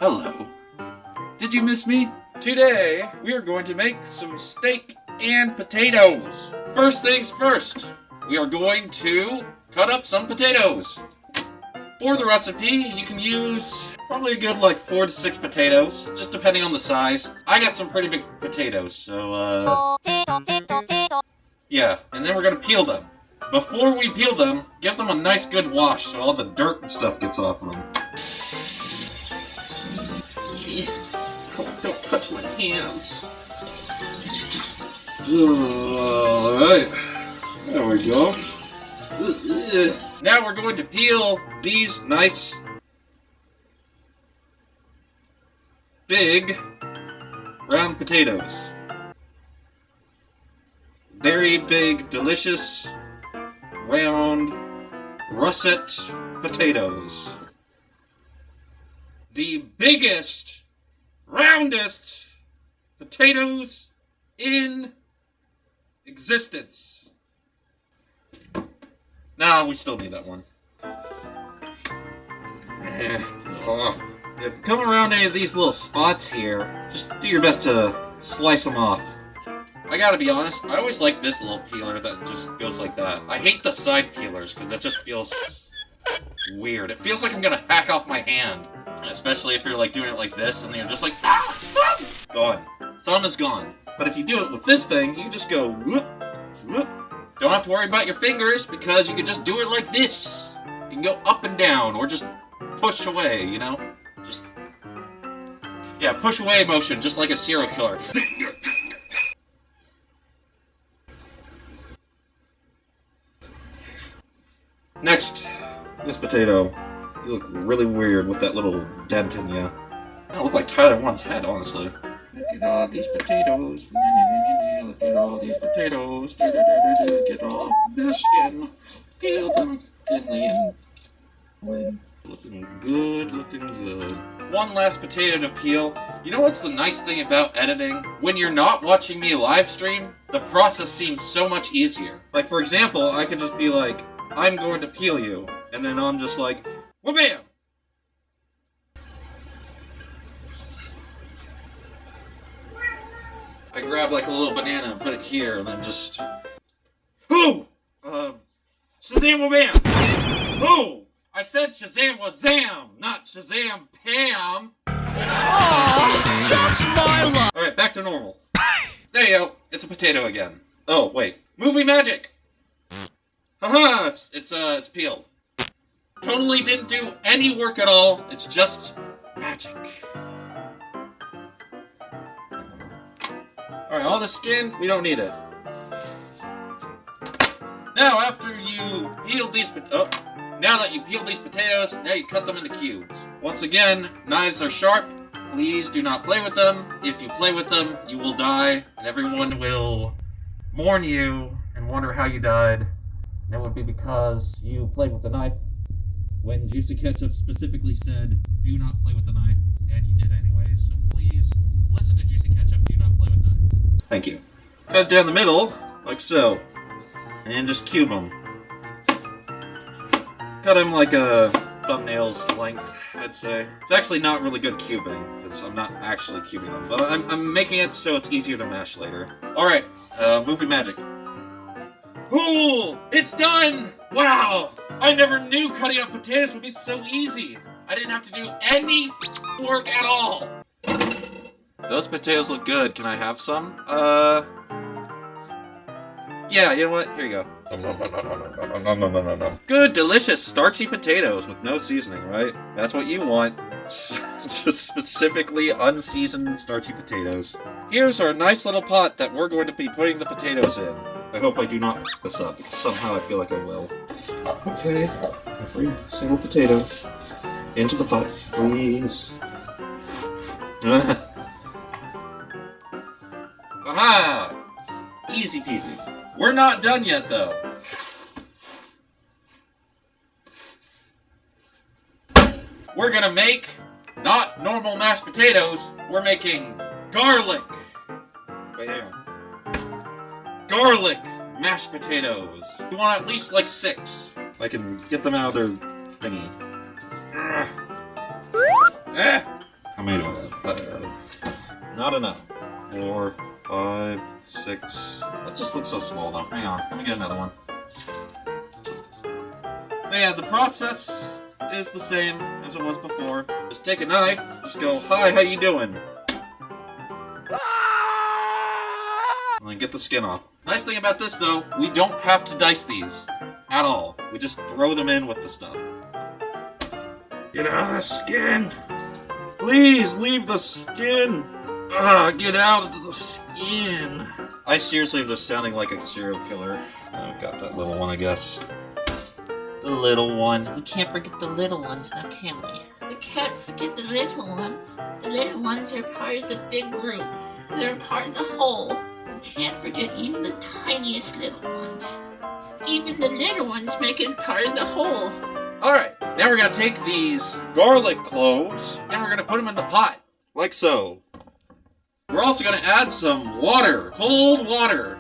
Hello. Did you miss me? Today, we are going to make some steak and potatoes. First things first, we are going to cut up some potatoes. For the recipe, you can use probably a good 4 to 6 potatoes, just depending on the size. I got some pretty big potatoes, so yeah, and then we're gonna peel them. Before we peel them, give them a nice good wash so all the dirt and stuff gets off them. Don't touch my hands. Alright, there we go. Now we're going to peel these nice, big, round potatoes. Very big, delicious, round, russet potatoes. The biggest, roundest potatoes in existence. Nah, we still need that one. If you come around any of these little spots here, just do your best to slice them off. I gotta be honest, I always like this little peeler that just goes like that. I hate the side peelers, because that just feels weird. It feels like I'm gonna hack off my hand. Especially if you're doing it like this, and then you're just like, ah, thumb! Gone. Thumb is gone. But if you do it with this thing, you just go, whoop, whoop. Don't have to worry about your fingers, because you can just do it like this. You can go up and down, or just push away, you know? Just, yeah, push away motion, just like a serial killer. Next, this potato. You look really weird with that little dent in you. I don't look like Tyler One's head, honestly. Look at all these potatoes. Look at all these potatoes. Get off the skin. Peel them thinly and looking good, looking good. One last potato to peel. You know what's the nice thing about editing? When you're not watching me live stream, the process seems so much easier. Like, for example, I could just be like, I'm going to peel you. And then I'm just like, wha-bam! I grab a little banana and put it here, and then just... Ooh! Shazam wha-bam! Ooh! I said Shazam wha-zam, not Shazam Pam! Aww, just my luck! Alright, back to normal. There you go, it's a potato again. Oh, wait. Movie magic! Haha, it's peeled. Totally didn't do any work at all, it's just magic. Alright, all the skin, we don't need it. Now, after you've peeled these now that you peeled these potatoes, now you cut them into cubes. Once again, knives are sharp. Please do not play with them. If you play with them, you will die, and everyone will mourn you and wonder how you died. That would be because you played with the knife when Juicy Ketchup specifically said, do not play with the knife, and you did anyways. So please, listen to Juicy Ketchup, do not play with knives. Thank you. Cut it down the middle, like so, and just cube them. Cut them like a thumbnail's length, I'd say. It's actually not really good cubing, because I'm not actually cubing them, but I'm making it so it's easier to mash later. Alright, movie magic. Ooh, it's done! Wow! I never knew cutting up potatoes would be so easy. I didn't have to do any work at all. Those potatoes look good. Can I have some? Yeah, you know what? Here you go. Good, delicious, starchy potatoes with no seasoning, right? That's what you want. Just specifically unseasoned, starchy potatoes. Here's our nice little pot that we're going to be putting the potatoes in. I hope I do not f*** this up, because somehow I feel like I will. Okay, every single potato into the pot, please. Aha! Easy peasy. We're not done yet, though. We're gonna make, not normal mashed potatoes, we're making garlic. Wait, hang on. Garlic mashed potatoes. We want at least 6. If I can get them out of their thingy. How many do I have? Not enough. 4, 5, 6. That just looks so small though. Hang on, let me get another one. But yeah, the process is the same as it was before. Just take a knife, just go, "Hi, how you doing?" And then get the skin off. Nice thing about this though, we don't have to dice these at all. We just throw them in with the stuff. Get out of the skin! Please leave the skin! Get out of the skin! I seriously am just sounding like a serial killer. I've got that little one, I guess. The little one. We can't forget the little ones now, can we? We can't forget the little ones. The little ones are part of the big group. They're part of the whole. We can't forget even the tiniest little ones. Even the little ones make it part of the whole. Alright, now we're gonna take these garlic cloves and we're gonna put them in the pot. Like so. We're also gonna add some water. Cold water.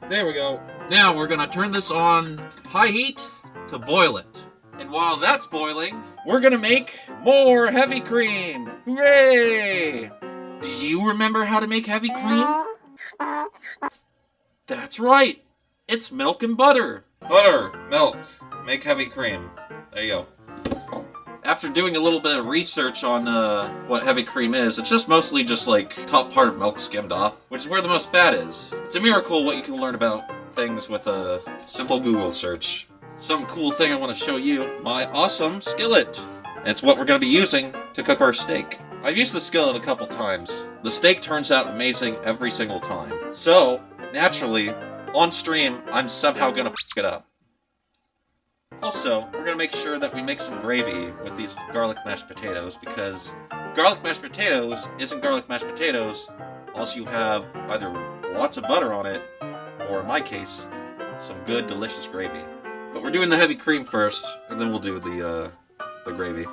There we go. Now we're gonna turn this on high heat to boil it. And while that's boiling, we're gonna make more heavy cream. Hooray! Do you remember how to make heavy cream? That's right. It's milk and butter. Butter, milk, make heavy cream. There you go. After doing a little bit of research on what heavy cream is, it's just mostly just like top part of milk skimmed off, which is where the most fat is. It's a miracle what you can learn about things with a simple Google search. Some cool thing I want to show you, my awesome skillet. And it's what we're going to be using to cook our steak. I've used the skillet a couple times. The steak turns out amazing every single time. So, naturally, on stream, I'm somehow going to f*** it up. Also, we're going to make sure that we make some gravy with these garlic mashed potatoes, because garlic mashed potatoes isn't garlic mashed potatoes unless you have either lots of butter on it, or in my case, some good delicious gravy. But we're doing the heavy cream first, and then we'll do the gravy.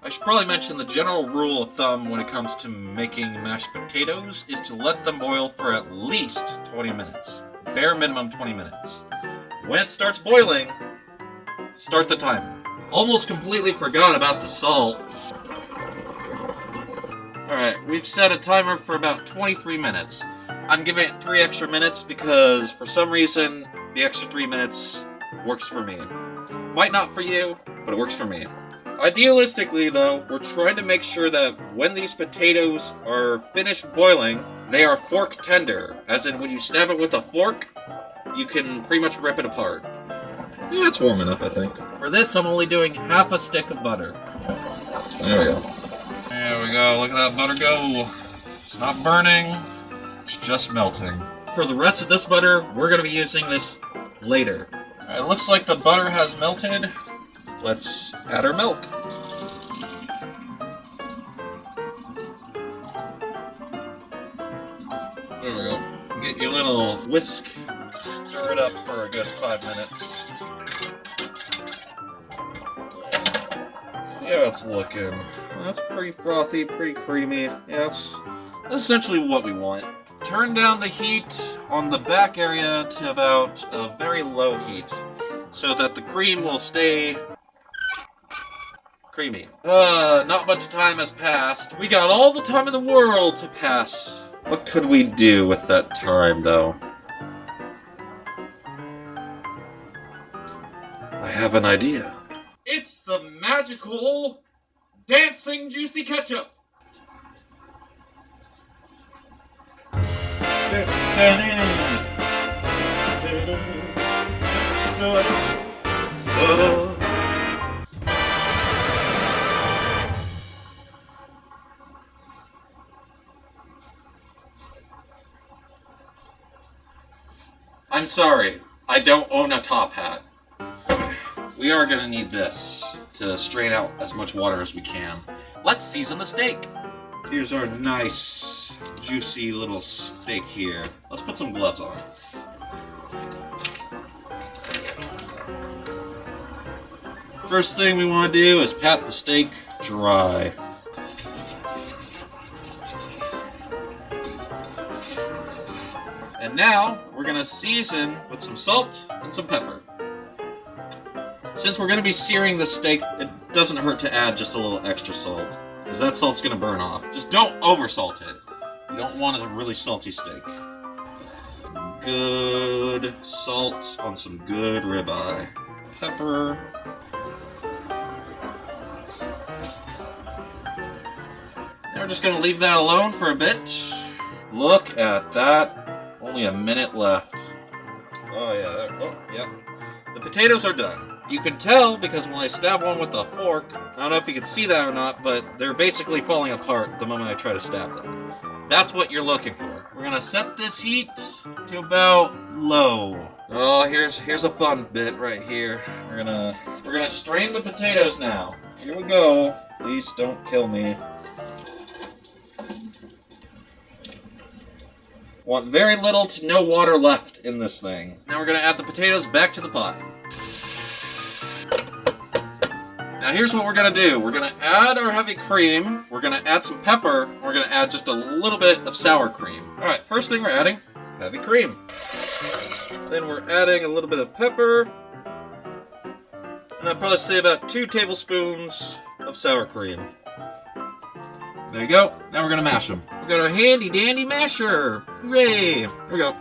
I should probably mention the general rule of thumb when it comes to making mashed potatoes is to let them boil for at least 20 minutes. Bare minimum 20 minutes. When it starts boiling, start the timer. Almost completely forgot about the salt. Alright, we've set a timer for about 23 minutes. I'm giving it 3 extra minutes because for some reason the extra 3 minutes works for me. Might not for you, but it works for me. Idealistically though, we're trying to make sure that when these potatoes are finished boiling, they are fork tender. As in when you stab it with a fork, you can pretty much rip it apart. Yeah, it's warm enough, I think. For this, I'm only doing half a stick of butter. There we go. There we go. Look at that butter go. It's not burning. It's just melting. For the rest of this butter, we're going to be using this later. It looks like the butter has melted. Let's add our milk. There we go. Get your little whisk. Stir it up for a good 5 minutes. See how it's looking. That's pretty frothy, pretty creamy. Yeah, that's essentially what we want. Turn down the heat on the back area to about a very low heat so that the cream will stay creamy. Not much time has passed. We got all the time in the world to pass. What could we do with that time, though? I have an idea. It's the magical dancing juicy ketchup. I'm sorry, I don't own a top hat. We are going to need this to strain out as much water as we can. Let's season the steak. Here's our nice, juicy little steak here. Let's put some gloves on. First thing we want to do is pat the steak dry. And now, we're going to season with some salt and some pepper. Since we're going to be searing the steak, it doesn't hurt to add just a little extra salt. because that salt's gonna burn off. Just don't over-salt it. You don't want a really salty steak. Good salt on some good ribeye. Pepper. Now we're just gonna leave that alone for a bit. Look at that. Only a minute left. Oh yeah, oh yeah. The potatoes are done. You can tell because when I stab one with a fork, I don't know if you can see that or not, but they're basically falling apart the moment I try to stab them. That's what you're looking for. We're gonna set this heat to about low. Oh, here's a fun bit right here. We're gonna strain the potatoes now. Here we go. Please don't kill me. Want very little to no water left in this thing. Now we're gonna add the potatoes back to the pot. Now here's what we're gonna do. We're gonna add our heavy cream, we're gonna add some pepper, and we're gonna add just a little bit of sour cream. Alright, first thing we're adding, heavy cream. Then we're adding a little bit of pepper. And I'd probably say about 2 tablespoons of sour cream. There you go. Now we're gonna mash them. We got our handy dandy masher. Hooray! Here we go.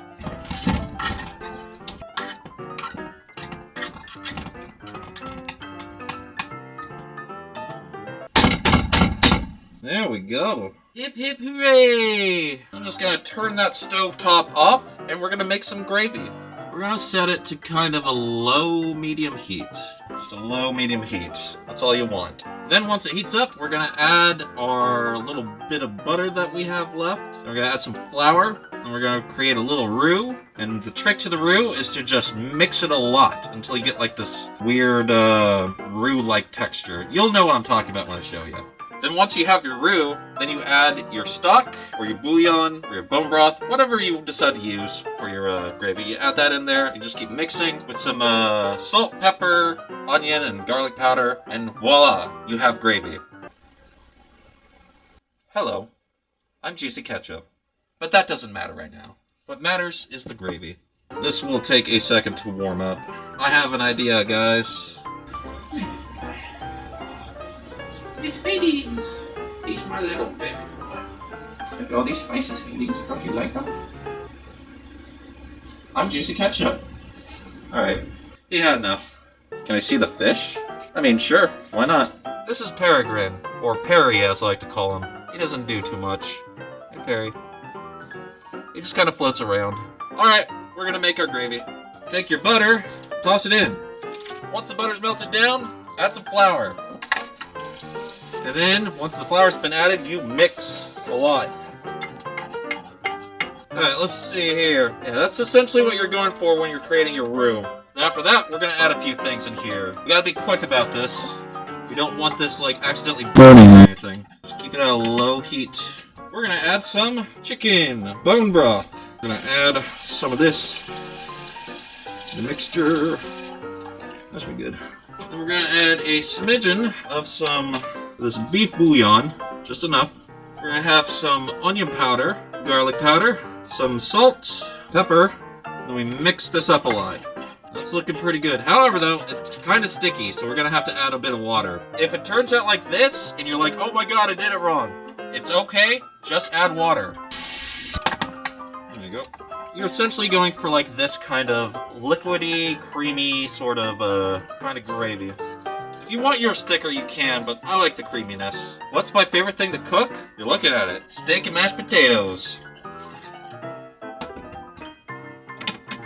There we go. Hip hip hooray! I'm just gonna turn that stove top off and we're gonna make some gravy. We're gonna set it to kind of a low medium heat. Just a low medium heat. That's all you want. Then once it heats up, we're gonna add our little bit of butter that we have left. We're gonna add some flour and we're gonna create a little roux. And the trick to the roux is to just mix it a lot until you get like this weird roux-like texture. You'll know what I'm talking about when I show you. Then once you have your roux, then you add your stock, or your bouillon, or your bone broth, whatever you decide to use for your gravy. You add that in there, you just keep mixing with some salt, pepper, onion, and garlic powder, and voila, you have gravy. Hello, I'm Juicy Ketchup, but that doesn't matter right now. What matters is the gravy. This will take a second to warm up. I have an idea, guys. It's Hades! He's my little baby boy. Look at all these spices, Hades. Don't you like them? I'm Juicy Ketchup. Alright, he had enough. Can I see the fish? I mean, sure, why not? This is Peregrine, or Perry as I like to call him. He doesn't do too much. Hey, Perry. He just kind of floats around. Alright, we're gonna make our gravy. Take your butter, toss it in. Once the butter's melted down, add some flour. And then, once the flour's been added, you mix a lot. Alright, let's see here. Yeah, that's essentially what you're going for when you're creating your roux. And after that, we're going to add a few things in here. We gotta be quick about this. We don't want this, like, accidentally burning or anything. Just keep it at a low heat. We're going to add some chicken. Bone broth. We're going to add some of this to the mixture. That should be good. Then we're going to add a smidgen of some this beef bouillon, just enough. We're gonna have some onion powder, garlic powder, some salt, pepper, then we mix this up a lot. That's looking pretty good. However though, it's kind of sticky, so we're gonna have to add a bit of water. If it turns out like this, and you're like, oh my god, I did it wrong, it's okay, just add water. There you go. You're essentially going for like this kind of liquidy, creamy sort of kind of gravy. If you want yours thicker, you can, but I like the creaminess. What's my favorite thing to cook? You're looking at it. Steak and mashed potatoes.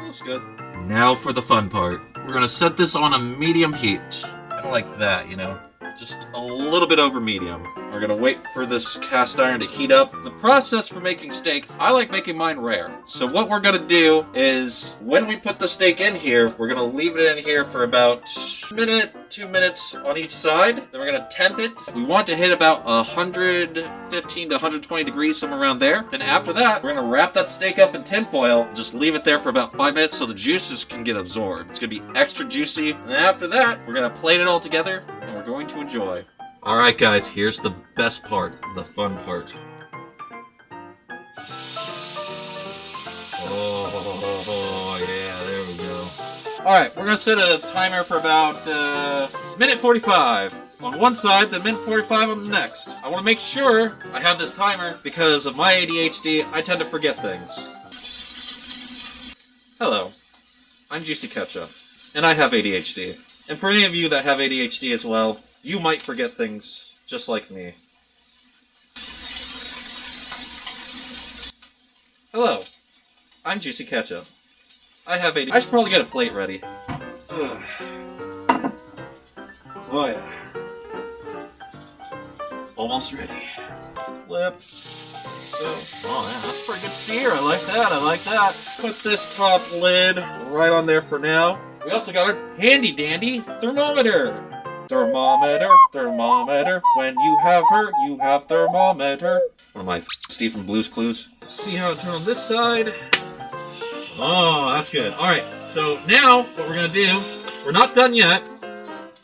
Looks good. Now for the fun part. We're gonna set this on a medium heat. Kind of like that, you know? Just a little bit over medium. We're gonna wait for this cast iron to heat up. The process for making steak, I like making mine rare. So what we're gonna do is, when we put the steak in here, we're gonna leave it in here for about a minute, 2 minutes on each side. Then we're gonna temp it. We want to hit about 115 to 120 degrees, somewhere around there. Then after that, we're gonna wrap that steak up in tin foil, just leave it there for about 5 minutes so the juices can get absorbed. It's gonna be extra juicy. And then after that, we're gonna plate it all together, and we're going to enjoy. Alright guys, here's the best part, the fun part. Oh yeah, there we go. Alright, we're gonna set a timer for about minute 45. on one side, then minute 45 on the next. I want to make sure I have this timer because of my ADHD, I tend to forget things. Hello, I'm Juicy Ketchup, and I have ADHD. And for any of you that have ADHD as well, you might forget things just like me. Hello, I'm Juicy Ketchup. I have ADHD. I should probably get a plate ready. Ugh. Oh yeah. Almost ready. Flip. Go. Oh yeah, that's a pretty good steer. I like that. I like that. Put this top lid right on there for now. We also got our handy dandy thermometer. Thermometer, thermometer. When you have her, you have thermometer. One of my Stephen Blue's Clues. See how it turns on this side. Oh, that's good. Alright, so now what we're gonna do, we're not done yet.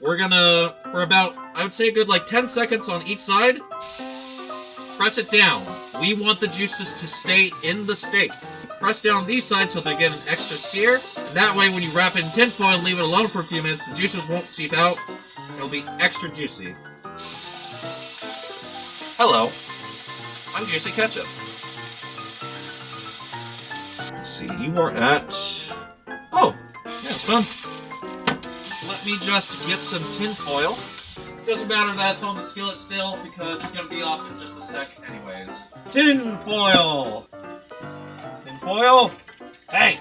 We're gonna, for about, I would say a good like 10 seconds on each side, press it down. We want the juices to stay in the steak. Press down these sides so they get an extra sear. And that way when you wrap it in tin foil and leave it alone for a few minutes, the juices won't seep out. It'll be extra juicy. Hello, I'm Juicy Ketchup. Let's see, you are at... Oh, yeah, it's done. Let me just get some tin foil. Doesn't matter that it's on the skillet still, because it's going to be off in just a sec anyways. Tin foil! Tin foil? Hey!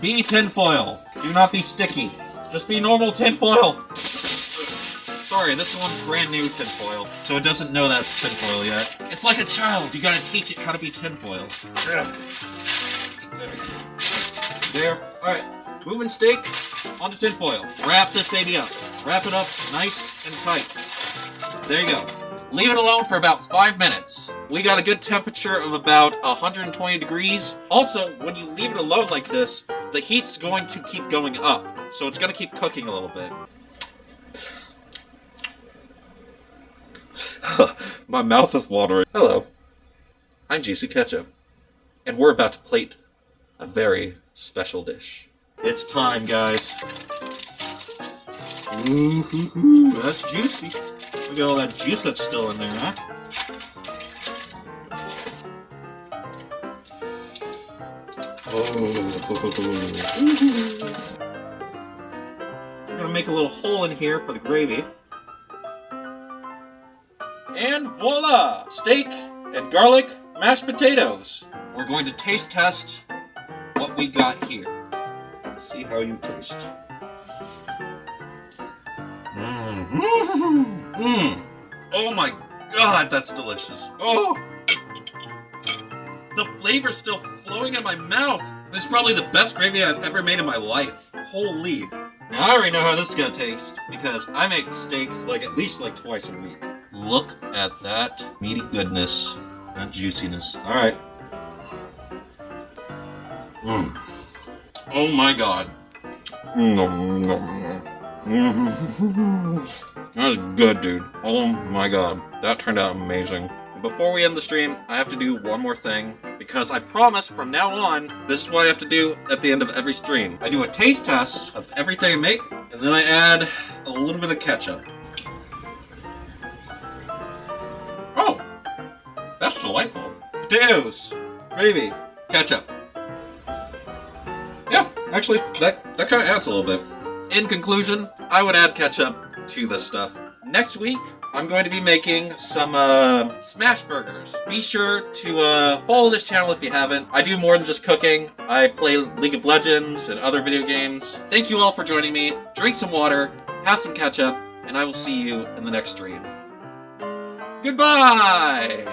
Be tin foil. Do not be sticky. Just be normal tin foil. Sorry, this one's brand new tin foil, so it doesn't know that's tin foil yet. It's like a child. You gotta teach it how to be tin foil. There. Alright. Moving steak onto tin foil. Wrap this baby up. Wrap it up nice and tight. There you go. Leave it alone for about 5 minutes. We got a good temperature of about 120 degrees. Also, when you leave it alone like this, the heat's going to keep going up. So it's going to keep cooking a little bit. My mouth is watering. Hello. I'm Juicy Ketchup. And we're about to plate a very special dish. It's time, guys. Ooh, that's juicy. Look at all that juice that's still in there, huh? We're gonna make a little hole in here for the gravy. And voila! Steak and garlic mashed potatoes. We're going to taste test what we got here. See how you taste. Oh my god, that's delicious. Oh! The flavor's still flowing in my mouth. This is probably the best gravy I've ever made in my life. Holy. Now I already know how this is gonna taste, because I make steak like at least like twice a week. Look at that meaty goodness and juiciness. Alright. Oh my god. That was good, dude. Oh my god. That turned out amazing. Before we end the stream, I have to do one more thing, because I promise from now on, this is what I have to do at the end of every stream. I do a taste test of everything I make, and then I add a little bit of ketchup. Oh! That's delightful. Potatoes, gravy, ketchup. Yeah, actually, that kind of adds a little bit. In conclusion, I would add ketchup to this stuff. Next week, I'm going to be making some smash burgers. Be sure to follow this channel if you haven't. I do more than just cooking. I play League of Legends and other video games. Thank you all for joining me. Drink some water, have some ketchup, and I will see you in the next stream. Goodbye!